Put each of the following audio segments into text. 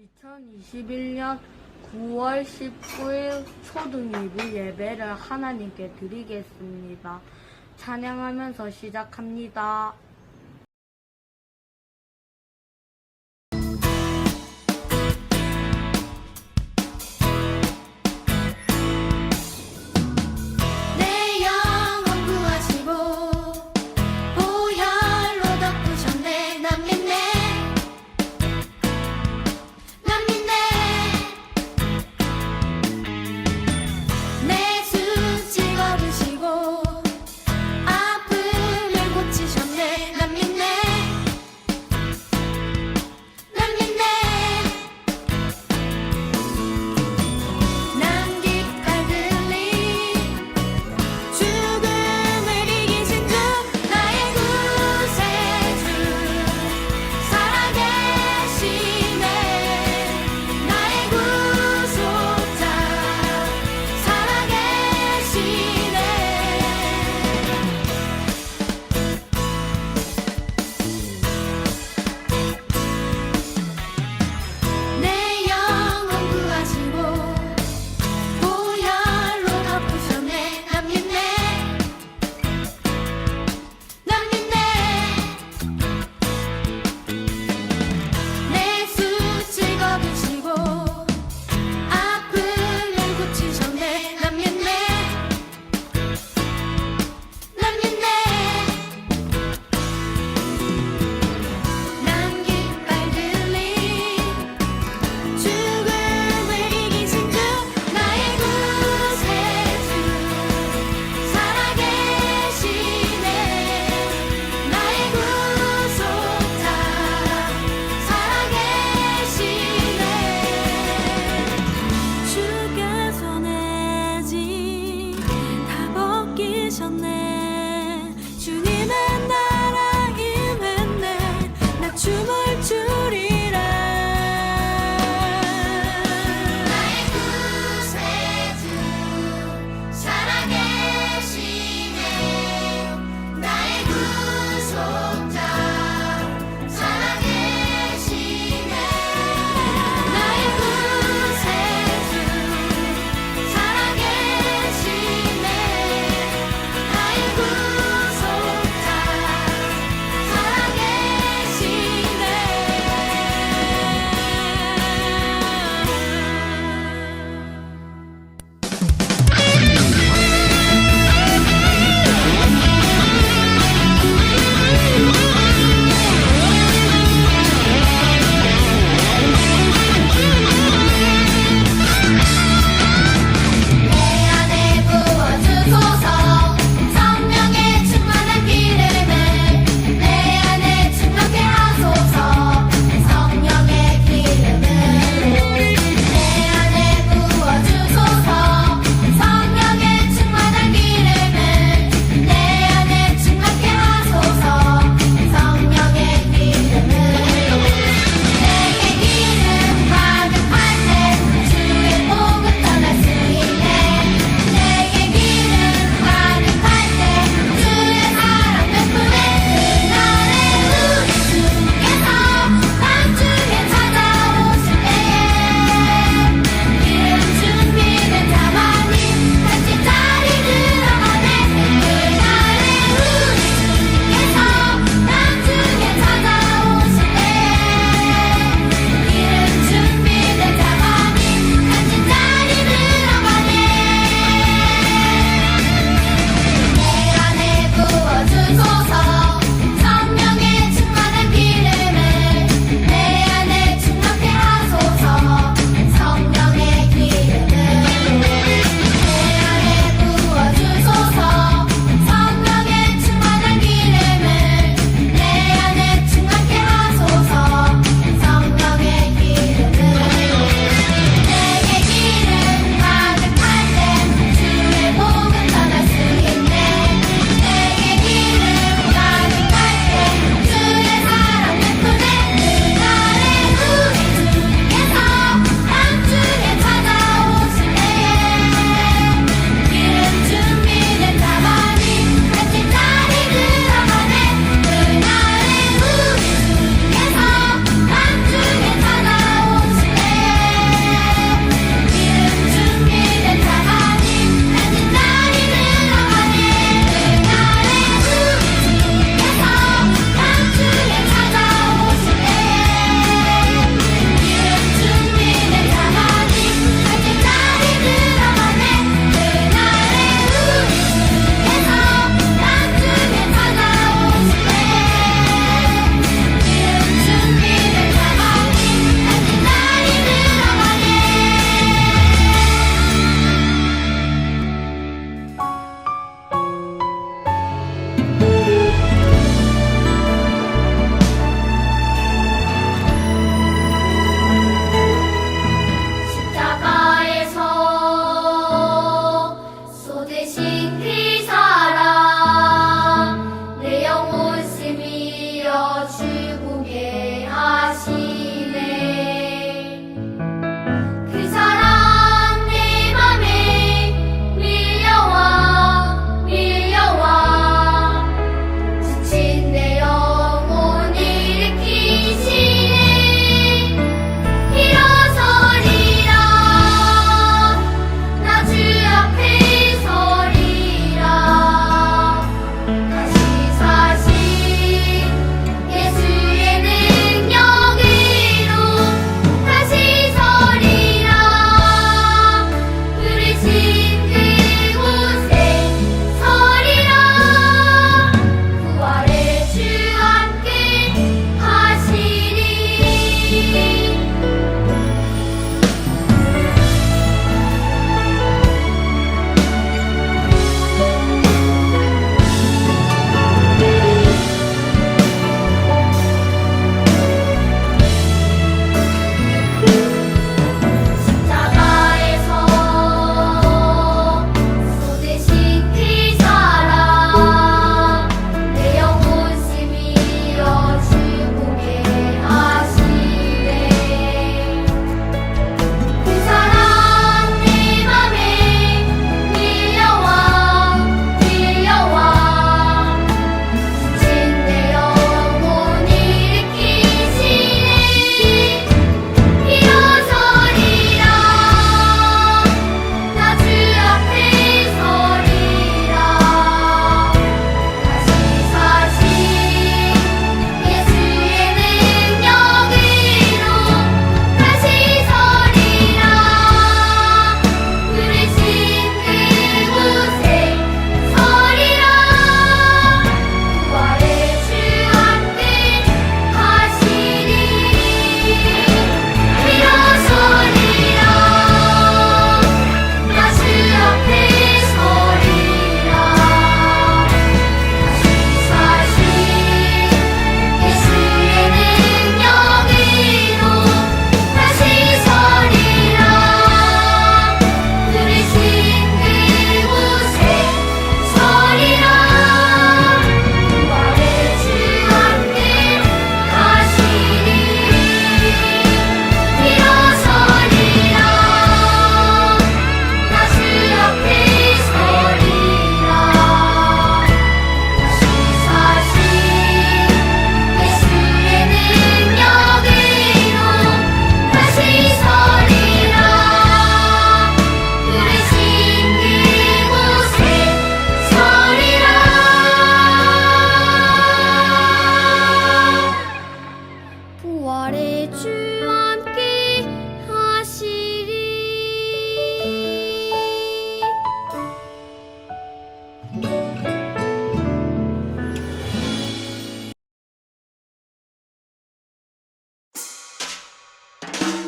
2021년 9월 19일 초등일부 예배를 하나님께 드리겠습니다. 찬양하면서 시작합니다. 내 영혼 구하시고 보혈로 덮으셨네. 난 믿네 난 믿네 내 수치 걸으시고 아픔을 고치셨네.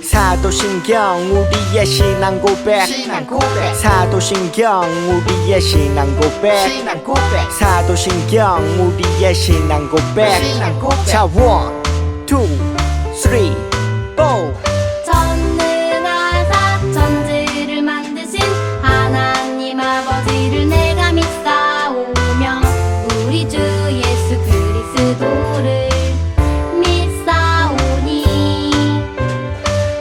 사도신경 우리의 신앙 고백 사도신경 우리의 신앙 고백 사도신경 우리의 신앙 고백 자 1, 2, 3, 4 전능하사 천지를 만드신 하나님 아버지를 내가 믿사오며 우리 주 예수 그리스도를 믿사오니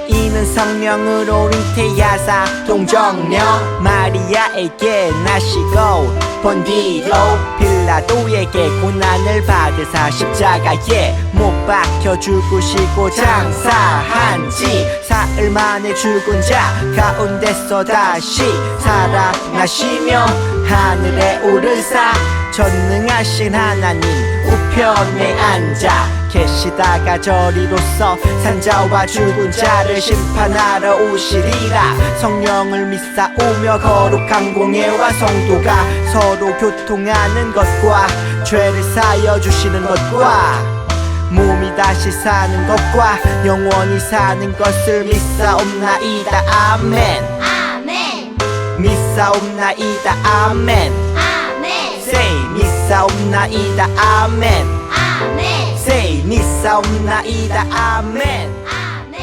이는 성령으로 잉태하사 동정녀 마리아에게 나시고 본디로 빌라도에게 고난을 받으사 십자가에 못 박혀 죽으시고 장사한지 사흘 만에 죽은 자 가운데서 다시 살아나시며 하늘에 오르사 전능하신 하나님 우편에 앉아 계시다가 저리로서 산자와 죽은 자를 심판하러 오시리라 성령을 믿사오며 거룩한 공예와 성도가 서로 교통하는 것과 죄를 사여 주시는 것과 몸이 다시 사는 것과 영원히 사는 것을 믿사옵나이다 아멘 아멘 믿사옵나이다 아멘 아멘 Say 믿사옵나이다 아멘 아멘 Say 믿사옵나이다 아멘 아멘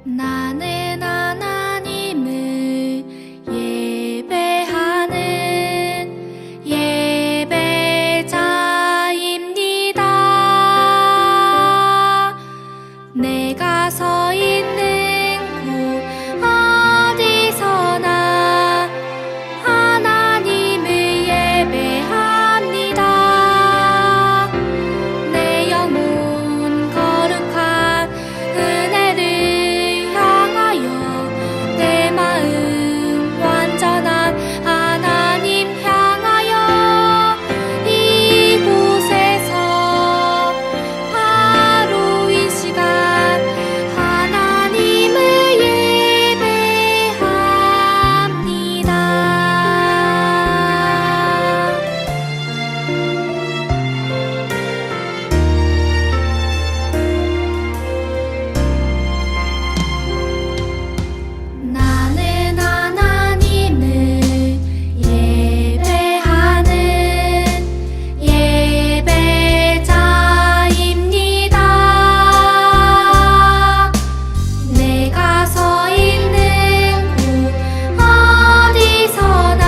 나는 하나님을 예배하는 예배자입니다. 내가 서 있는 곳 어디서나 하나님을 예배합니다. 내 영혼 거룩한 은혜를 향하여 내 마음 완전한 하나님 향하여 이곳에서 바로 이 시간 하나님을 예배합니다. 나는 하나님을 예배하는 예배자입니다. 내가 서 있는 곳 어디서나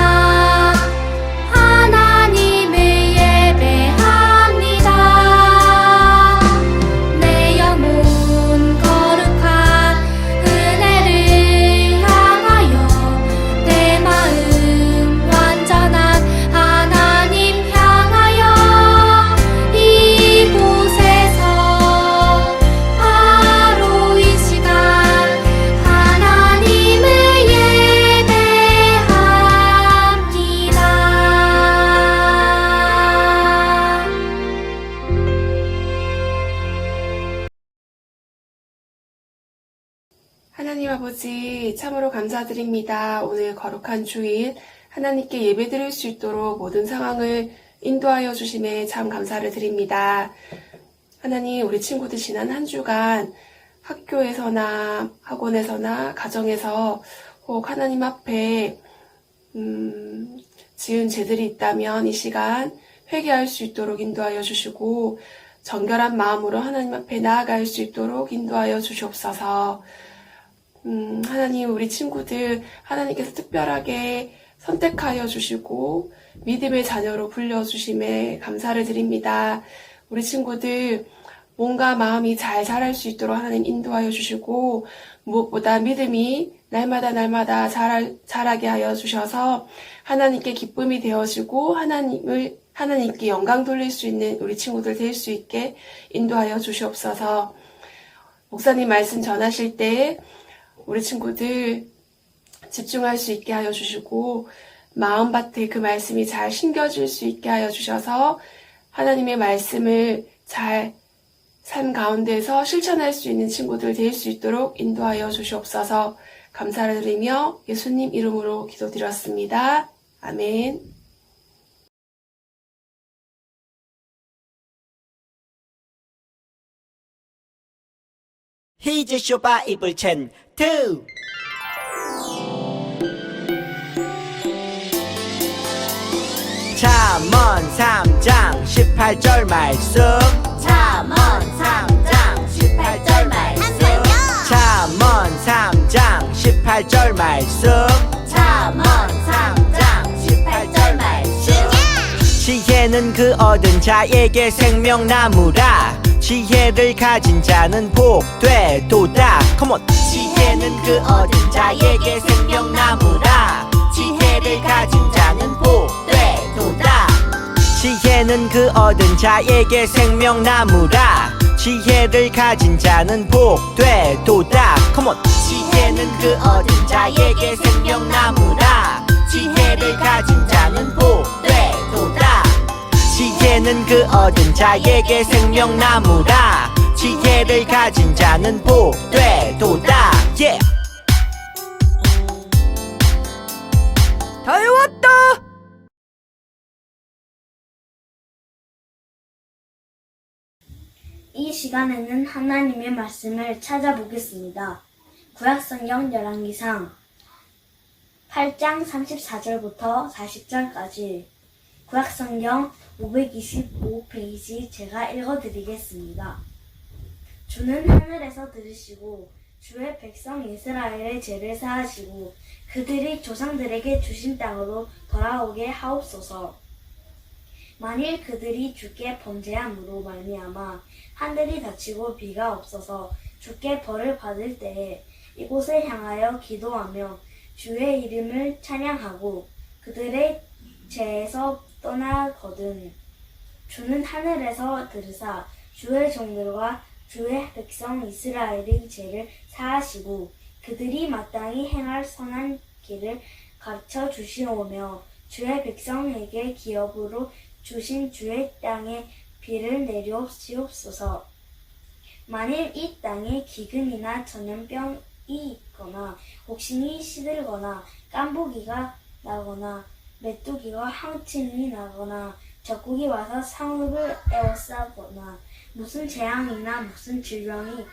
하나님을 예배합니다. 내 영혼 거룩한 은혜를 향하여 내 마음 완전한 하나님 향하여 이곳에서 바로 이 시간 하나님을 예배합니다. 하나님 아버지 참으로 감사드립니다. 오늘 거룩한 주일 하나님께 예배드릴 수 있도록 모든 상황을 인도하여 주심에 참 감사를 드립니다. 하나님 우리 친구들 지난 한 주간 학교에서나 학원에서나 가정에서 혹 하나님 앞에 지은 죄들이 있다면 이 시간 회개할 수 있도록 인도하여 주시고 정결한 마음으로 하나님 앞에 나아갈 수 있도록 인도하여 주시옵소서. 하나님 우리 친구들 하나님께서 특별하게 선택하여 주시고 믿음의 자녀로 불려주심에 감사를 드립니다. 우리 친구들 몸과 마음이 잘 자랄 수 있도록 하나님 인도하여 주시고 무엇보다 믿음이 날마다 자라게 하여 주셔서 하나님께 기쁨이 되어지고 하나님께 영광 돌릴 수 있는 우리 친구들 될 수 있게 인도하여 주시옵소서. 목사님 말씀 전하실 때 우리 친구들 집중할 수 있게 하여 주시고 마음밭에 그 말씀이 잘 심겨질 수 있게 하여 주셔서 하나님의 말씀을 잘 삶 가운데서 실천할 수 있는 친구들 될 수 있도록 인도하여 주시옵소서. 감사를 드리며 예수님 이름으로 기도드렸습니다. 아멘. 히즈 쇼바 이블 첸 투. 잠언 3장 18절 말씀. 잠언 3장 18절 말씀. 잠언 3장 18절 말씀. 잠언 3장 18절 말씀. 지혜는 그 얻은 자에게 생명나무라. 지혜를 가진 자는 복되도다. 컴온. 지혜는 그 얻은 자에게 생명나무라. 지혜를 가진 자는 복되도다. 지혜는 그 얻은 자에게 생명나무라. 지혜를 가진 자는 복되도다. 컴온. 지혜는 그 얻은 자에게 생명나무라. 지혜를 가진 자는 복되도다. 지혜는 그 얻은 자에게 생명나무라. 지혜를 가진 자는 복되도다. 예. 다 해왔다. 이 시간에는 하나님의 말씀을 찾아보겠습니다. 구약성경 열왕기상 8장 34절부터 40절까지 구약성경 525페이지 제가 읽어드리겠습니다. 주는 하늘에서 들으시고 주의 백성 이스라엘의 죄를 사하시고 그들이 조상들에게 주신 땅으로 돌아오게 하옵소서. 만일 그들이 주께 범죄함으로 말미암아 하늘이 닫히고 비가 없어서 주께 벌을 받을 때에 이곳을 향하여 기도하며 주의 이름을 찬양하고 그들의 죄에서 떠나거든 주는 하늘에서 들으사 주의 종들과 주의 백성 이스라엘의 죄를 사하시고 그들이 마땅히 행할 선한 길을 가르쳐 주시오며 주의 백성에게 기업으로 주신 주의 땅에 비를 내려옵시옵소서. 만일 이 땅에 기근이나 전염병이 있거나 혹신이 시들거나 깐부기가 나거나 메뚜기와 황친이 나거나 적국이 와서 상읍을 에워싸거나 무슨 재앙이나 무슨 질병이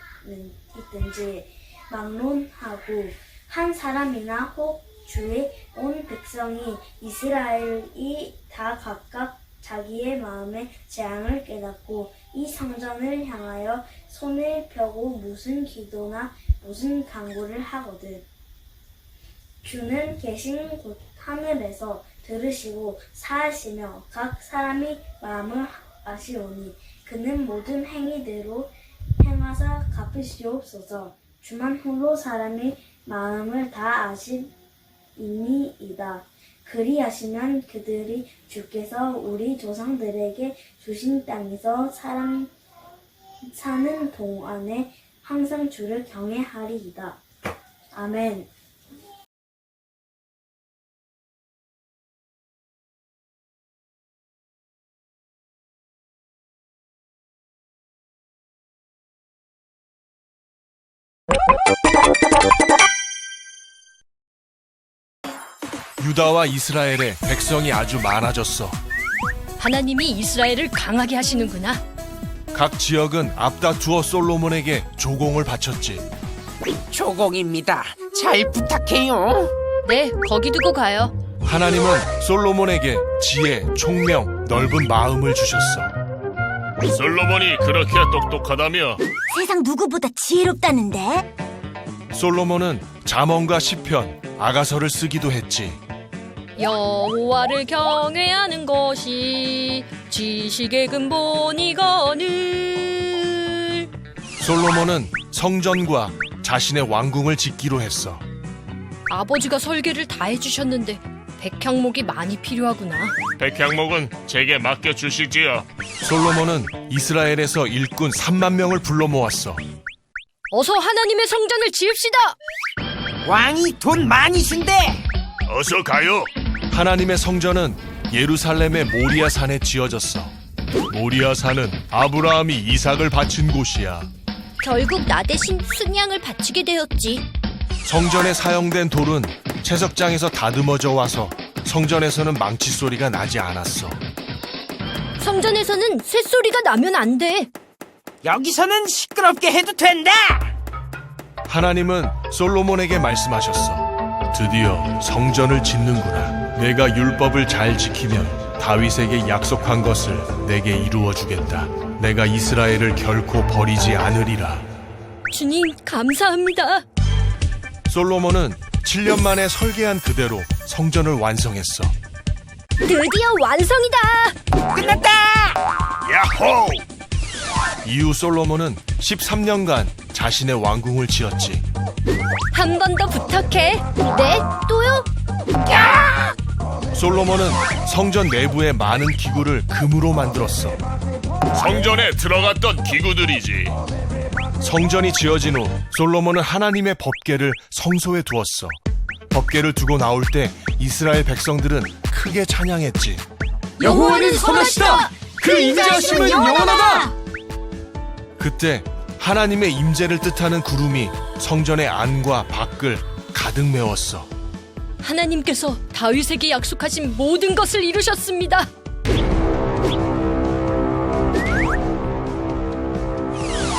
있든지 막론하고 한 사람이나 혹 주의 온 백성이 이스라엘이 다 각각 자기의 마음의 재앙을 깨닫고 이 성전을 향하여 손을 펴고 무슨 기도나 무슨 간구를 하거든 주는 계신 곳 하늘에서 들으시고 사하시며 각 사람이 마음을 아시오니 그는 모든 행위대로 행하사 갚으시옵소서. 주만 홀로 사람의 마음을 다 아시니이다. 그리하시면 그들이 주께서 우리 조상들에게 주신 땅에서 사는 동안에 항상 주를 경외하리이다. 아멘. 유다와 이스라엘의 백성이 아주 많아졌어. 하나님이 이스라엘을 강하게 하시는구나. 각 지역은 앞다투어 솔로몬에게 조공을 바쳤지. 조공입니다. 잘 부탁해요. 네, 거기 두고 가요. 하나님은 솔로몬에게 지혜, 총명, 넓은 마음을 주셨어. 솔로몬이 그렇게 똑똑하다며? 세상 누구보다 지혜롭다는데? 솔로몬은 잠언과 시편, 아가서를 쓰기도 했지. 여호와를 경외하는 것이 지식의 근본이거늘. 솔로몬은 성전과 자신의 왕궁을 짓기로 했어. 아버지가 설계를 다 해주셨는데 백향목이 많이 필요하구나. 백향목은 제게 맡겨주시지요. 솔로몬은 이스라엘에서 일꾼 3만 명을 불러 모았어. 어서 하나님의 성전을 지읍시다. 왕이 돈 많이 쓴대. 어서 가요. 하나님의 성전은 예루살렘의 모리아 산에 지어졌어. 모리아산은 아브라함이 이삭을 바친 곳이야. 결국 나 대신 순양을 바치게 되었지. 성전에 사용된 돌은 채석장에서 다듬어져 와서 성전에서는 망치 소리가 나지 않았어. 성전에서는 쇳소리가 나면 안 돼. 여기서는 시끄럽게 해도 된다. 하나님은 솔로몬에게 말씀하셨어. 드디어 성전을 짓는구나. 내가 율법을 잘 지키면 다윗에게 약속한 것을 내게 이루어 주겠다. 내가 이스라엘을 결코 버리지 않으리라. 주님, 감사합니다. 솔로몬은 7년 만에 설계한 그대로 성전을 완성했어. 드디어 완성이다. 끝났다. 야호! 이후 솔로몬은 13년간 자신의 왕궁을 지었지. 한 번 더 부탁해. 네, 또요? 솔로몬은 성전 내부의 많은 기구를 금으로 만들었어. 성전에 들어갔던 기구들이지. 성전이 지어진 후 솔로몬은 하나님의 법궤를 성소에 두었어. 법궤를 두고 나올 때 이스라엘 백성들은 크게 찬양했지. 여호와는 선하시다. 그 인자하심은 영원하다. 그때 하나님의 임재를 뜻하는 구름이 성전의 안과 밖을 가득 메웠어. 하나님께서 다윗에게 약속하신 모든 것을 이루셨습니다.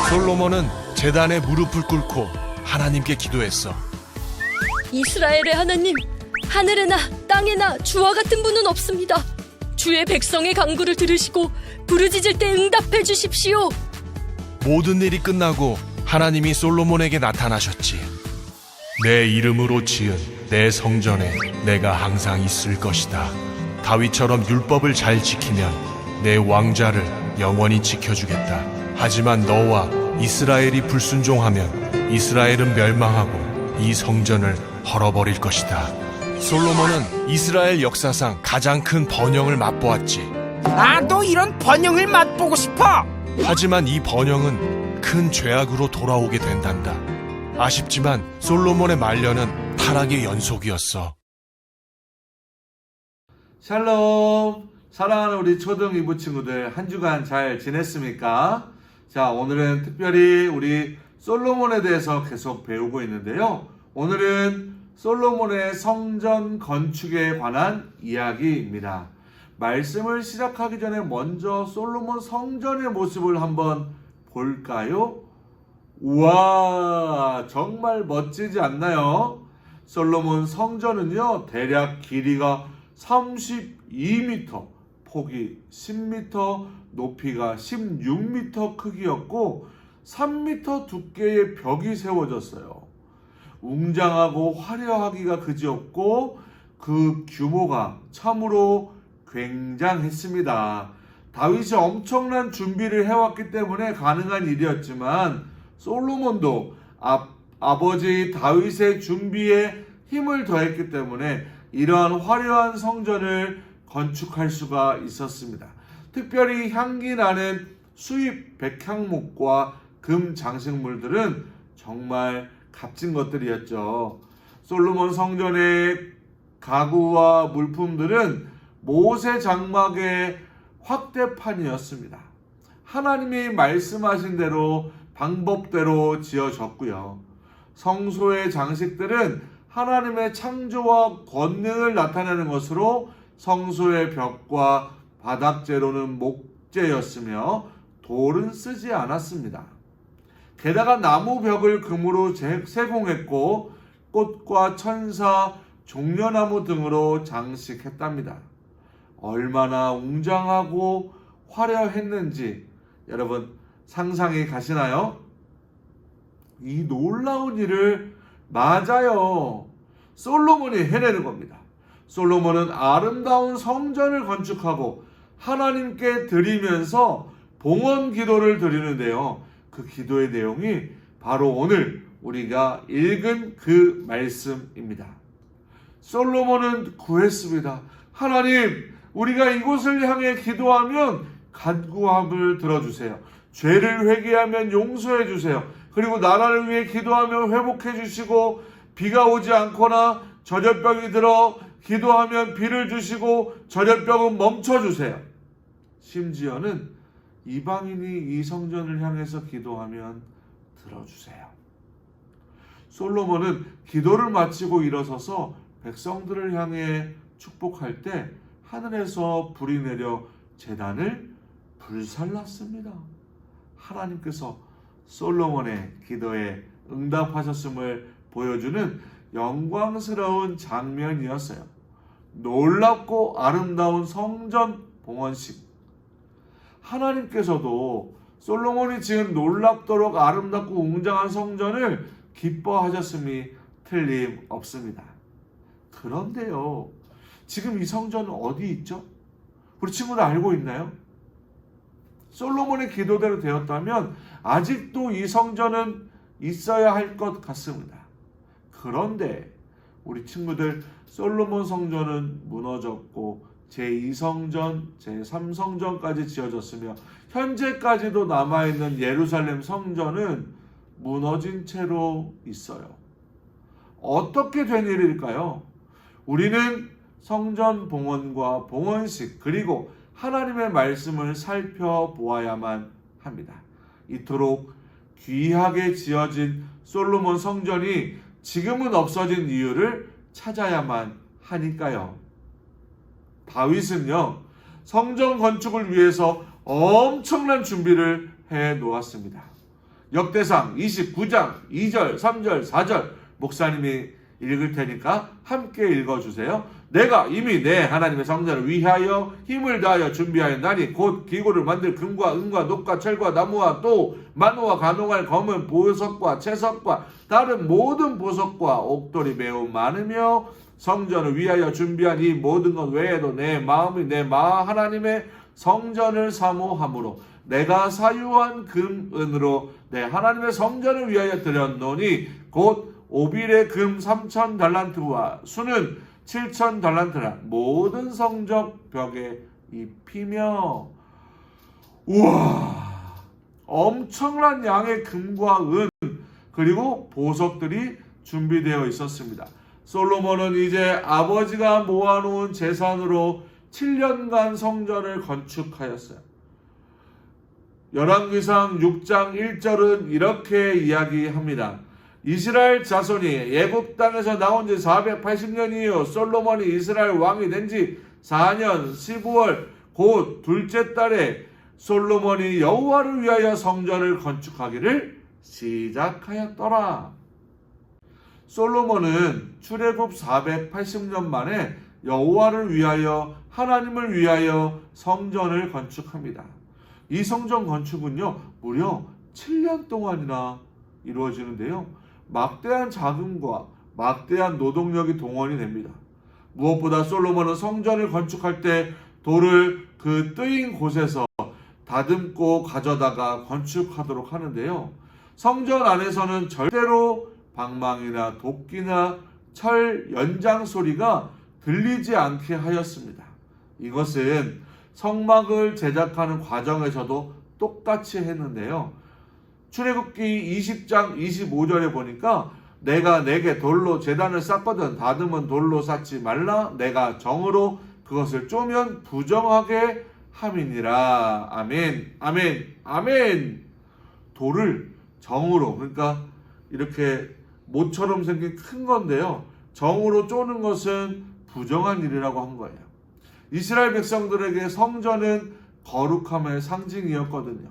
솔로몬은 제단에 무릎을 꿇고 하나님께 기도했어. 이스라엘의 하나님, 하늘에나 땅에나 주와 같은 분은 없습니다. 주의 백성의 간구를 들으시고 부르짖을 때 응답해 주십시오. 모든 일이 끝나고 하나님이 솔로몬에게 나타나셨지. 내 이름으로 지은 내 성전에 내가 항상 있을 것이다. 다윗처럼 율법을 잘 지키면 내 왕자를 영원히 지켜주겠다. 하지만 너와 이스라엘이 불순종하면 이스라엘은 멸망하고 이 성전을 헐어버릴 것이다. 솔로몬은 이스라엘 역사상 가장 큰 번영을 맛보았지. 나도 이런 번영을 맛보고 싶어. 하지만 이 번영은 큰 죄악으로 돌아오게 된단다. 아쉽지만 솔로몬의 말년은 타락의 연속이었어. 샬롬! 사랑하는 우리 초등 2부 친구들, 한 주간 잘 지냈습니까? 자, 오늘은 특별히 우리 솔로몬에 대해서 계속 배우고 있는데요. 오늘은 솔로몬의 성전 건축에 관한 이야기입니다. 말씀을 시작하기 전에 먼저 솔로몬 성전의 모습을 한번 볼까요? 우와, 정말 멋지지 않나요? 솔로몬 성전은요, 대략 길이가 32m, 폭이 10m, 높이가 16m 크기였고 3m 두께의 벽이 세워졌어요. 웅장하고 화려하기가 그지없고 그 규모가 참으로 굉장했습니다. 다윗이 엄청난 준비를 해왔기 때문에 가능한 일이었지만 솔로몬도 아버지 다윗의 준비에 힘을 더했기 때문에 이러한 화려한 성전을 건축할 수가 있었습니다. 특별히 향기 나는 수입 백향목과 금 장식물들은 정말 값진 것들이었죠. 솔로몬 성전의 가구와 물품들은 모세 장막의 확대판이었습니다. 하나님이 말씀하신 대로 방법대로 지어졌고요. 성소의 장식들은 하나님의 창조와 권능을 나타내는 것으로 성소의 벽과 바닥재로는 목재였으며 돌은 쓰지 않았습니다. 게다가 나무 벽을 금으로 세공했고 꽃과 천사, 종려나무 등으로 장식했답니다. 얼마나 웅장하고 화려했는지 여러분 상상이 가시나요? 이 놀라운 일을 맞아요. 솔로몬이 해내는 겁니다. 솔로몬은 아름다운 성전을 건축하고 하나님께 드리면서 봉헌 기도를 드리는데요. 그 기도의 내용이 바로 오늘 우리가 읽은 그 말씀입니다. 솔로몬은 구했습니다. 하나님, 우리가 이곳을 향해 기도하면 간구함을 들어주세요. 죄를 회개하면 용서해 주세요. 그리고 나라를 위해 기도하면 회복해 주시고 비가 오지 않거나 저절병이 들어 기도하면 비를 주시고 저절병은 멈춰 주세요. 심지어는 이방인이 이 성전을 향해서 기도하면 들어주세요. 솔로몬은 기도를 마치고 일어서서 백성들을 향해 축복할 때 하늘에서 불이 내려 제단을 불살랐습니다. 하나님께서 솔로몬의 기도에 응답하셨음을 보여주는 영광스러운 장면이었어요. 놀랍고 아름다운 성전 봉헌식. 하나님께서도 솔로몬이 지은 놀랍도록 아름답고 웅장한 성전을 기뻐하셨음이 틀림없습니다. 그런데요, 지금 이 성전은 어디 있죠? 우리 친구들 알고 있나요? 솔로몬의 기도대로 되었다면 아직도 이 성전은 있어야 할 것 같습니다. 그런데 우리 친구들, 솔로몬 성전은 무너졌고 제2성전, 제3성전까지 지어졌으며 현재까지도 남아있는 예루살렘 성전은 무너진 채로 있어요. 어떻게 된 일일까요? 우리는 성전 봉헌과 봉헌식 그리고 하나님의 말씀을 살펴보아야만 합니다. 이토록 귀하게 지어진 솔로몬 성전이 지금은 없어진 이유를 찾아야만 하니까요. 다윗은요, 성전 건축을 위해서 엄청난 준비를 해 놓았습니다. 역대상 29장 2절, 3절, 4절 목사님이 읽을 테니까 함께 읽어주세요. 내가 이미 내 하나님의 성전을 위하여 힘을 다하여 준비하였나니 곧 기구를 만들 금과 은과 녹과 철과 나무와 또 만호와 간홍할 검은 보석과 채석과 다른 모든 보석과 옥돌이 매우 많으며 성전을 위하여 준비한 이 모든 것 외에도 내 마음이 내 하나님의 성전을 사모함으로 내가 사유한 금, 은으로 내 하나님의 성전을 위하여 드렸노니 곧 오빌의 금 3,000달란트와 수는 7,000달란트라 모든 성적 벽에 입히며. 우와, 엄청난 양의 금과 은 그리고 보석들이 준비되어 있었습니다. 솔로몬은 이제 아버지가 모아놓은 재산으로 7년간 성전을 건축하였어요. 열왕기상 6장 1절은 이렇게 이야기합니다. 이스라엘 자손이 애굽 땅에서 나온 지 480년이요 솔로몬이 이스라엘 왕이 된 지 4년 15월 곧 둘째 달에 솔로몬이 여호와를 위하여 성전을 건축하기를 시작하였더라. 솔로몬은 출애굽 480년 만에 여호와를 위하여 하나님을 위하여 성전을 건축합니다. 이 성전 건축은요 무려 7년 동안이나 이루어지는데요. 막대한 자금과 막대한 노동력이 동원이 됩니다. 무엇보다 솔로몬은 성전을 건축할 때 돌을 그 뜨인 곳에서 다듬고 가져다가 건축하도록 하는데요. 성전 안에서는 절대로 방망이나 도끼나 철 연장 소리가 들리지 않게 하였습니다. 이것은 성막을 제작하는 과정에서도 똑같이 했는데요. 출애굽기 20장 25절에 보니까 내가 내게 돌로 제단을 쌓거든 다듬은 돌로 쌓지 말라. 내가 정으로 그것을 쪼면 부정하게 함이니라. 아멘, 아멘, 아멘. 돌을 정으로, 그러니까 이렇게 모처럼 생긴 큰 건데요. 정으로 쪼는 것은 부정한 일이라고 한 거예요. 이스라엘 백성들에게 성전은 거룩함의 상징이었거든요.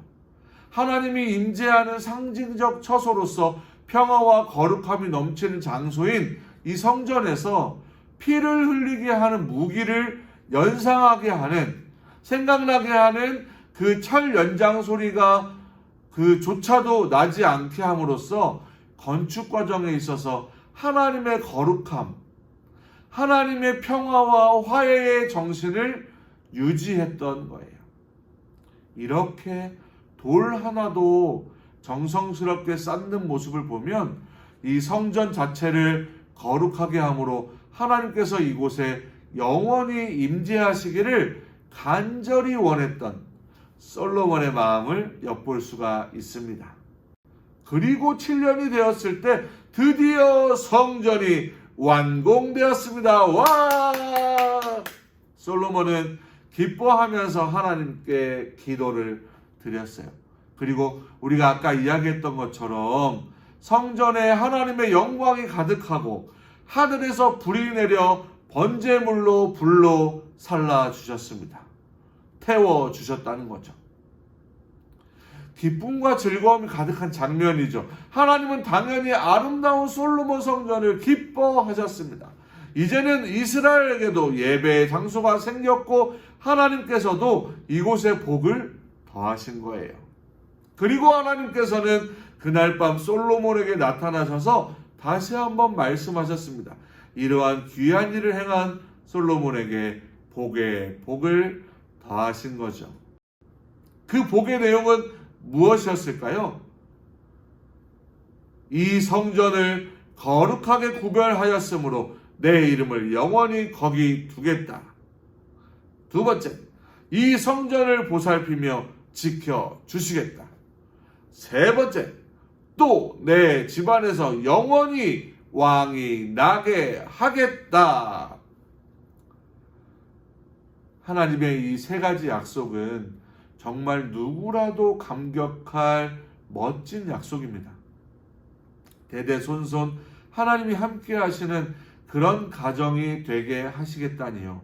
하나님이 임재하는 상징적 처소로서 평화와 거룩함이 넘치는 장소인 이 성전에서 피를 흘리게 하는 무기를 연상하게 하는, 생각나게 하는 그 철 연장 소리가 그조차도 나지 않게 함으로써 건축 과정에 있어서 하나님의 거룩함, 하나님의 평화와 화해의 정신을 유지했던 거예요. 이렇게 돌 하나도 정성스럽게 쌓는 모습을 보면 이 성전 자체를 거룩하게 함으로 하나님께서 이곳에 영원히 임재하시기를 간절히 원했던 솔로몬의 마음을 엿볼 수가 있습니다. 그리고 7년이 되었을 때 드디어 성전이 완공되었습니다. 와! 솔로몬은 기뻐하면서 하나님께 기도를 드렸어요. 그리고 우리가 아까 이야기했던 것처럼 성전에 하나님의 영광이 가득하고 하늘에서 불이 내려 번제물로 불로 살라주셨습니다. 태워주셨다는 거죠. 기쁨과 즐거움이 가득한 장면이죠. 하나님은 당연히 아름다운 솔로몬 성전을 기뻐하셨습니다. 이제는 이스라엘에게도 예배의 장소가 생겼고 하나님께서도 이곳에 복을 더하신 거예요. 그리고 하나님께서는 그날 밤 솔로몬에게 나타나셔서 다시 한번 말씀하셨습니다. 이러한 귀한 일을 행한 솔로몬에게 복에 복을 더하신 거죠. 그 복의 내용은 무엇이었을까요? 이 성전을 거룩하게 구별하였으므로 내 이름을 영원히 거기 두겠다. 두 번째, 이 성전을 보살피며 지켜주시겠다. 세 번째, 또 내 집안에서 영원히 왕이 나게 하겠다. 하나님의 이 세 가지 약속은 정말 누구라도 감격할 멋진 약속입니다. 대대손손 하나님이 함께 하시는 그런 가정이 되게 하시겠다니요.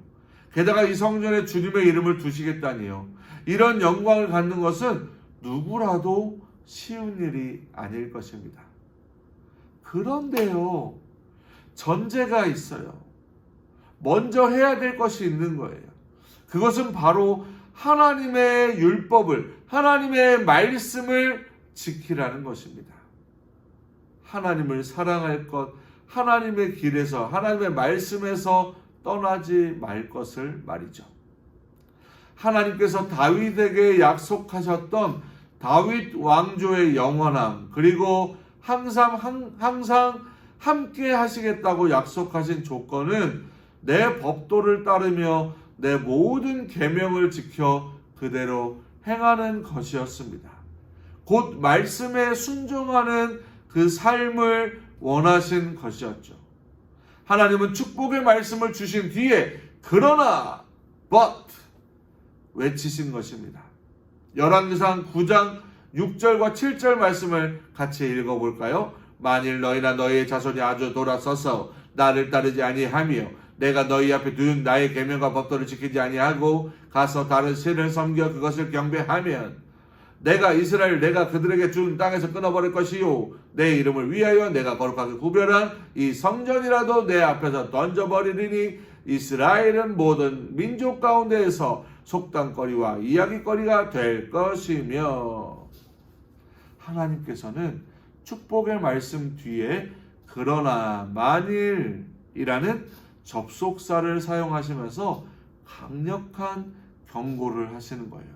게다가 이 성전에 주님의 이름을 두시겠다니요. 이런 영광을 갖는 것은 누구라도 쉬운 일이 아닐 것입니다. 그런데요, 전제가 있어요. 먼저 해야 될 것이 있는 거예요. 그것은 바로 하나님의 율법을, 하나님의 말씀을 지키라는 것입니다. 하나님을 사랑할 것, 하나님의 길에서, 하나님의 말씀에서 떠나지 말 것을 말이죠. 하나님께서 다윗에게 약속하셨던 다윗 왕조의 영원함, 그리고 항상 함께 하시겠다고 약속하신 조건은 내 법도를 따르며 내 모든 계명을 지켜 그대로 행하는 것이었습니다. 곧 말씀에 순종하는 그 삶을 원하신 것이었죠. 하나님은 축복의 말씀을 주신 뒤에 그러나 but 외치신 것입니다. 열왕기상 9장 6절과 7절 말씀을 같이 읽어볼까요? 만일 너희나 너희의 자손이 아주 돌아서서 나를 따르지 아니하며 내가 너희 앞에 두은 나의 계명과 법도를 지키지 아니하고 가서 다른 신을 섬겨 그것을 경배하면 내가 이스라엘 내가 그들에게 준 땅에서 끊어버릴 것이요 내 이름을 위하여 내가 거룩하게 구별한 이 성전이라도 내 앞에서 던져버리리니 이스라엘은 모든 민족 가운데에서 속담거리와 이야기거리가 될 것이며. 하나님께서는 축복의 말씀 뒤에 그러나 만일이라는 접속사를 사용하시면서 강력한 경고를 하시는 거예요.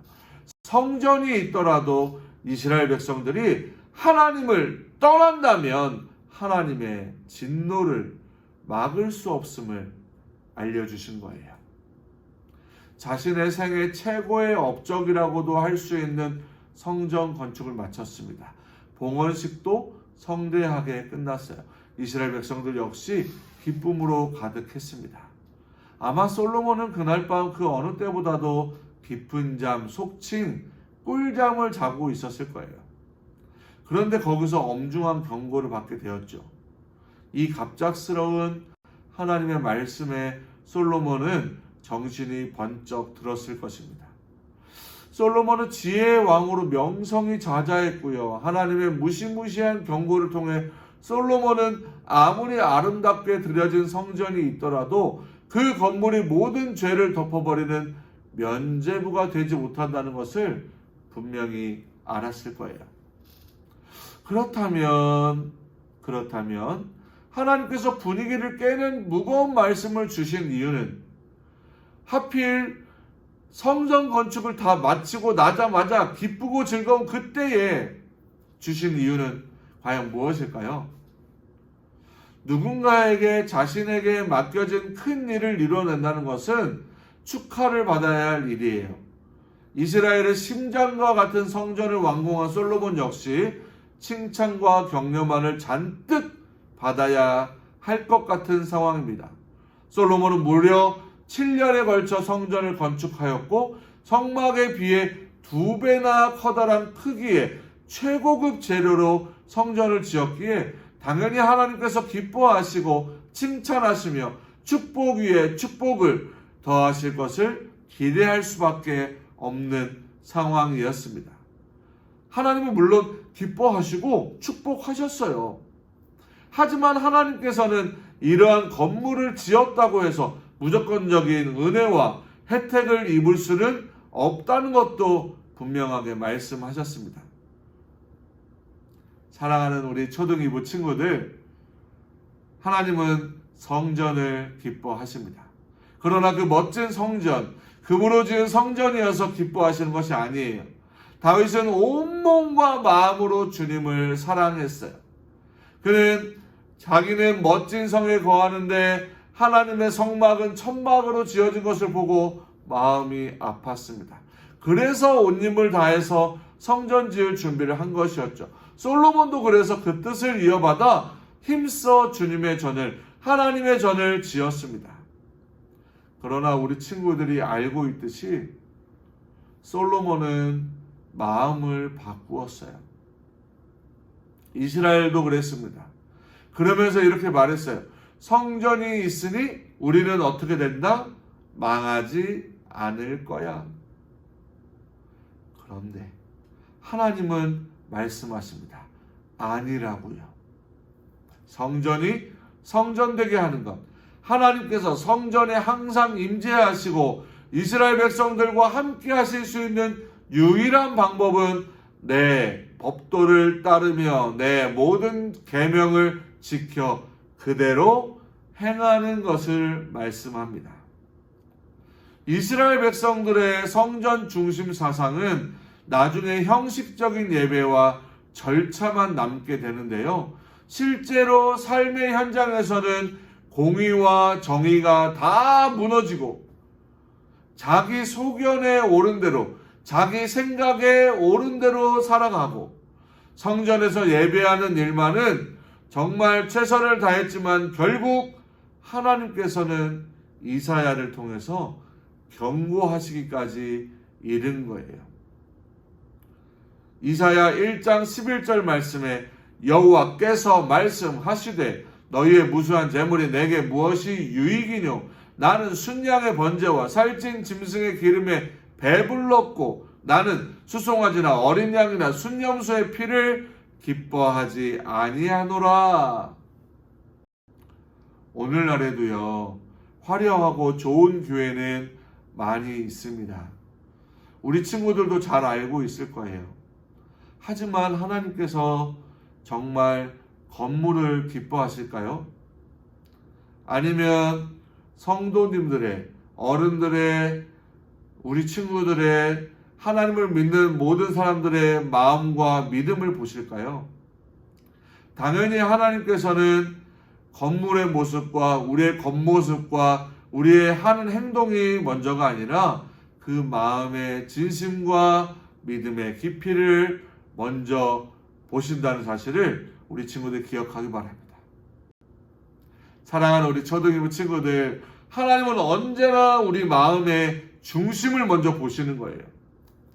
성전이 있더라도 이스라엘 백성들이 하나님을 떠난다면 하나님의 진노를 막을 수 없음을 알려주신 거예요. 자신의 생애 최고의 업적이라고도 할 수 있는 성전 건축을 마쳤습니다. 봉헌식도 성대하게 끝났어요. 이스라엘 백성들 역시 기쁨으로 가득했습니다. 아마 솔로몬은 그날 밤 그 어느 때보다도 깊은 잠, 속칭 꿀잠을 자고 있었을 거예요. 그런데 거기서 엄중한 경고를 받게 되었죠. 이 갑작스러운 하나님의 말씀에 솔로몬은 정신이 번쩍 들었을 것입니다. 솔로몬은 지혜의 왕으로 명성이 자자했고요. 하나님의 무시무시한 경고를 통해 솔로몬은 아무리 아름답게 드려진 성전이 있더라도 그 건물이 모든 죄를 덮어버리는 면죄부가 되지 못한다는 것을 분명히 알았을 거예요. 그렇다면 하나님께서 분위기를 깨는 무거운 말씀을 주신 이유는 하필 성전 건축을 다 마치고 나자마자 기쁘고 즐거운 그때에 주신 이유는 과연 무엇일까요? 누군가에게 자신에게 맡겨진 큰 일을 이뤄낸다는 것은 축하를 받아야 할 일이에요. 이스라엘의 심장과 같은 성전을 완공한 솔로몬 역시 칭찬과 격려만을 잔뜩 받아야 할 것 같은 상황입니다. 솔로몬은 무려 7년에 걸쳐 성전을 건축하였고 성막에 비해 2배나 커다란 크기의 최고급 재료로 성전을 지었기에 당연히 하나님께서 기뻐하시고 칭찬하시며 축복 위에 축복을 더하실 것을 기대할 수밖에 없는 상황이었습니다. 하나님은 물론 기뻐하시고 축복하셨어요. 하지만 하나님께서는 이러한 건물을 지었다고 해서 무조건적인 은혜와 혜택을 입을 수는 없다는 것도 분명하게 말씀하셨습니다. 사랑하는 우리 초등이부 친구들, 하나님은 성전을 기뻐하십니다. 그러나 그 멋진 성전, 금으로 지은 성전이어서 기뻐하시는 것이 아니에요. 다윗은 온몸과 마음으로 주님을 사랑했어요. 그는 자기는 멋진 성에 거하는데 하나님의 성막은 천막으로 지어진 것을 보고 마음이 아팠습니다. 그래서 온 힘을 다해서 성전 지을 준비를 한 것이었죠. 솔로몬도 그래서 그 뜻을 이어받아 힘써 주님의 전을, 하나님의 전을 지었습니다. 그러나 우리 친구들이 알고 있듯이 솔로몬은 마음을 바꾸었어요. 이스라엘도 그랬습니다. 그러면서 이렇게 말했어요. 성전이 있으니 우리는 어떻게 된다? 망하지 않을 거야. 그런데 하나님은 말씀하십니다. 아니라고요. 성전이 성전되게 하는 것, 하나님께서 성전에 항상 임재하시고 이스라엘 백성들과 함께 하실 수 있는 유일한 방법은 내 법도를 따르며 내 모든 계명을 지켜 그대로 행하는 것을 말씀합니다. 이스라엘 백성들의 성전 중심 사상은 나중에 형식적인 예배와 절차만 남게 되는데요. 실제로 삶의 현장에서는 공의와 정의가 다 무너지고 자기 소견에 옳은 대로, 자기 생각에 옳은 대로 살아가고 성전에서 예배하는 일만은 정말 최선을 다했지만 결국 하나님께서는 이사야를 통해서 경고하시기까지 이른 거예요. 이사야 1장 11절 말씀에 여호와께서 말씀하시되 너희의 무수한 재물이 내게 무엇이 유익이뇨? 나는 순양의 번제와 살찐 짐승의 기름에 배불렀고 나는 수송아지나 어린 양이나 순염소의 피를 기뻐하지 아니하노라. 오늘날에도요, 화려하고 좋은 교회는 많이 있습니다. 우리 친구들도 잘 알고 있을 거예요. 하지만 하나님께서 정말 건물을 기뻐하실까요? 아니면 성도님들의, 어른들의, 우리 친구들의, 하나님을 믿는 모든 사람들의 마음과 믿음을 보실까요? 당연히 하나님께서는 건물의 모습과 우리의 겉모습과 우리의 하는 행동이 먼저가 아니라 그 마음의 진심과 믿음의 깊이를 먼저 보신다는 사실을 우리 친구들 기억하기 바랍니다. 사랑하는 우리 초등이부 친구들, 하나님은 언제나 우리 마음의 중심을 먼저 보시는 거예요.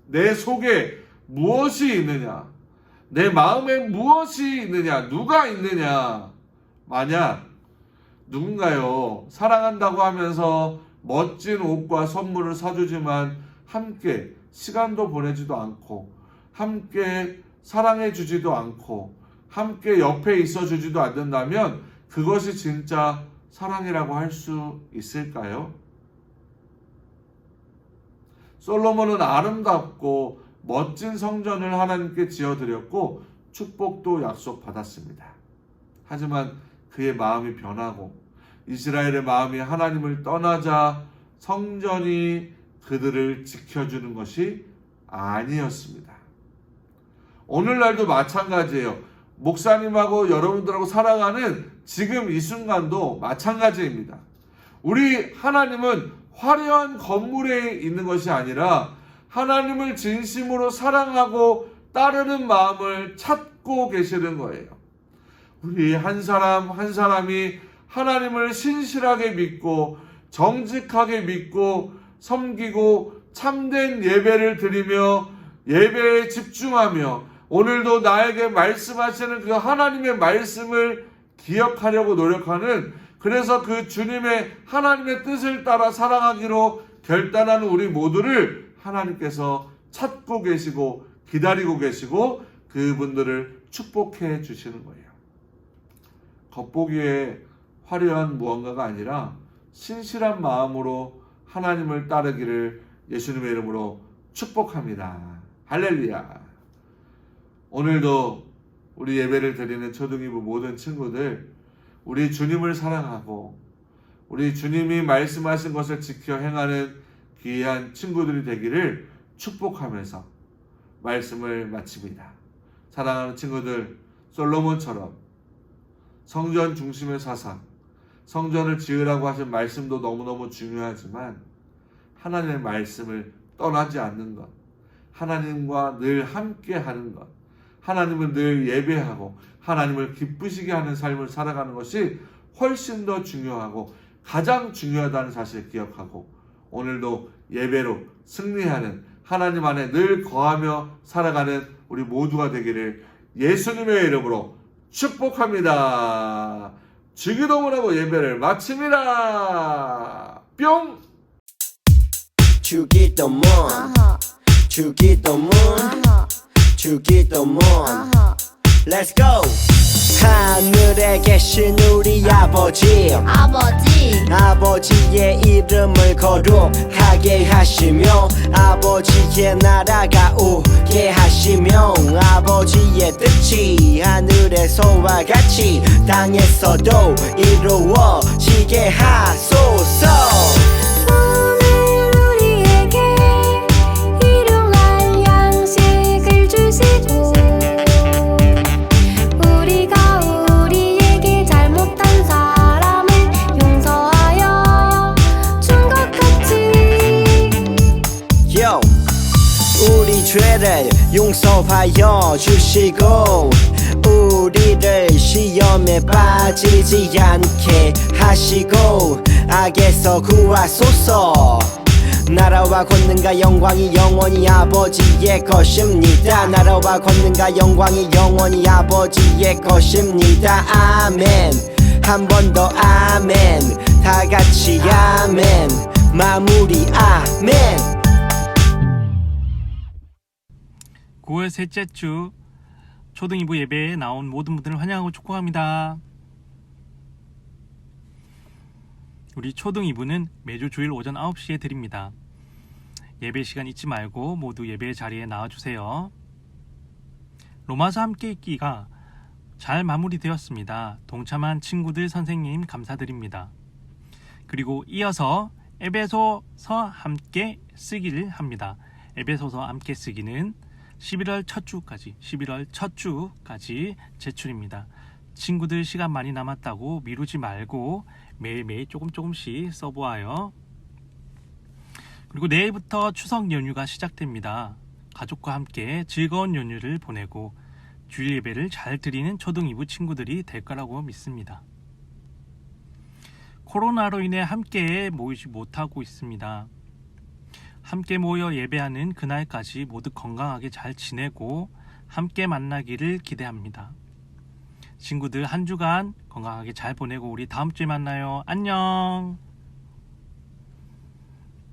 내 속에 무엇이 있느냐, 내 마음에 무엇이 있느냐, 누가 있느냐. 만약 누군가요, 사랑한다고 하면서 멋진 옷과 선물을 사주지만 함께 시간도 보내지도 않고 함께 사랑해 주지도 않고 함께 옆에 있어 주지도 않는다면 그것이 진짜 사랑이라고 할 수 있을까요? 솔로몬은 아름답고 멋진 성전을 하나님께 지어드렸고 축복도 약속받았습니다. 하지만 그의 마음이 변하고 이스라엘의 마음이 하나님을 떠나자 성전이 그들을 지켜주는 것이 아니었습니다. 오늘날도 마찬가지예요. 목사님하고 여러분들하고 살아가는 지금 이 순간도 마찬가지입니다. 우리 하나님은 화려한 건물에 있는 것이 아니라 하나님을 진심으로 사랑하고 따르는 마음을 찾고 계시는 거예요. 우리 한 사람 한 사람이 하나님을 신실하게 믿고 정직하게 믿고 섬기고 참된 예배를 드리며 예배에 집중하며 오늘도 나에게 말씀하시는 그 하나님의 말씀을 기억하려고 노력하는, 그래서 그 주님의 하나님의 뜻을 따라 살아가기로 결단하는 우리 모두를 하나님께서 찾고 계시고 기다리고 계시고 그분들을 축복해 주시는 거예요. 겉보기에 화려한 무언가가 아니라 신실한 마음으로 하나님을 따르기를 예수님의 이름으로 축복합니다. 할렐루야. 오늘도 우리 예배를 드리는 초등이부 모든 친구들, 우리 주님을 사랑하고 우리 주님이 말씀하신 것을 지켜 행하는 귀한 친구들이 되기를 축복하면서 말씀을 마칩니다. 사랑하는 친구들, 솔로몬처럼 성전 중심의 사상, 성전을 지으라고 하신 말씀도 너무너무 중요하지만 하나님의 말씀을 떠나지 않는 것, 하나님과 늘 함께 하는 것, 하나님을 늘 예배하고 하나님을 기쁘시게 하는 삶을 살아가는 것이 훨씬 더 중요하고 가장 중요하다는 사실을 기억하고 오늘도 예배로 승리하는, 하나님 안에 늘 거하며 살아가는 우리 모두가 되기를 예수님의 이름으로 축복합니다. 주기도문을 하고 예배를 마칩니다. 뿅! 주기도문 주기도문 주기도문 Let's go! 하늘에 계신 우리 아버지 아버지의 이름을 거룩하게 하시며 아버지의 나라가 오게 하시며 아버지의 뜻이 하늘에서와 같이 땅에서도 이루어지게 하소서. 오늘 우리에게 일용할 양식을 주시고 우리가 우리에게 잘못한 사람을 용서하여 준 것 같이 우리 죄를 용서하여 주시고 우리를 시험에 빠지지 않게 하시고 악에서 구하소서. 나라와 권능과 영광이 영원히 아버지의 것입니다. 나라와 권능과 영광이 영원히 아버지의 것입니다. 아멘. 한 번 더 아멘. 다 같이 아멘. 마무리 아멘. 9월 셋째 주 초등 2부 예배에 나온 모든 분들을 환영하고 축복합니다. 우리 초등 2부는 매주 주일 오전 9시에 드립니다. 예배 시간 잊지 말고 모두 예배 자리에 나와주세요. 로마서 함께 읽기가 잘 마무리되었습니다. 동참한 친구들, 선생님 감사드립니다. 그리고 이어서 에베소서 함께 쓰기를 합니다. 에베소서 함께 쓰기는 11월 첫 주까지 제출입니다. 친구들 시간 많이 남았다고 미루지 말고 매일매일 조금씩 써보아요. 그리고 내일부터 추석 연휴가 시작됩니다. 가족과 함께 즐거운 연휴를 보내고 주일 예배를 잘 드리는 초등 2부 친구들이 될 거라고 믿습니다. 코로나로 인해 함께 모이지 못하고 있습니다. 함께 모여 예배하는 그날까지 모두 건강하게 잘 지내고 함께 만나기를 기대합니다. 친구들 한 주간 건강하게 잘 보내고 우리 다음 주에 만나요. 안녕.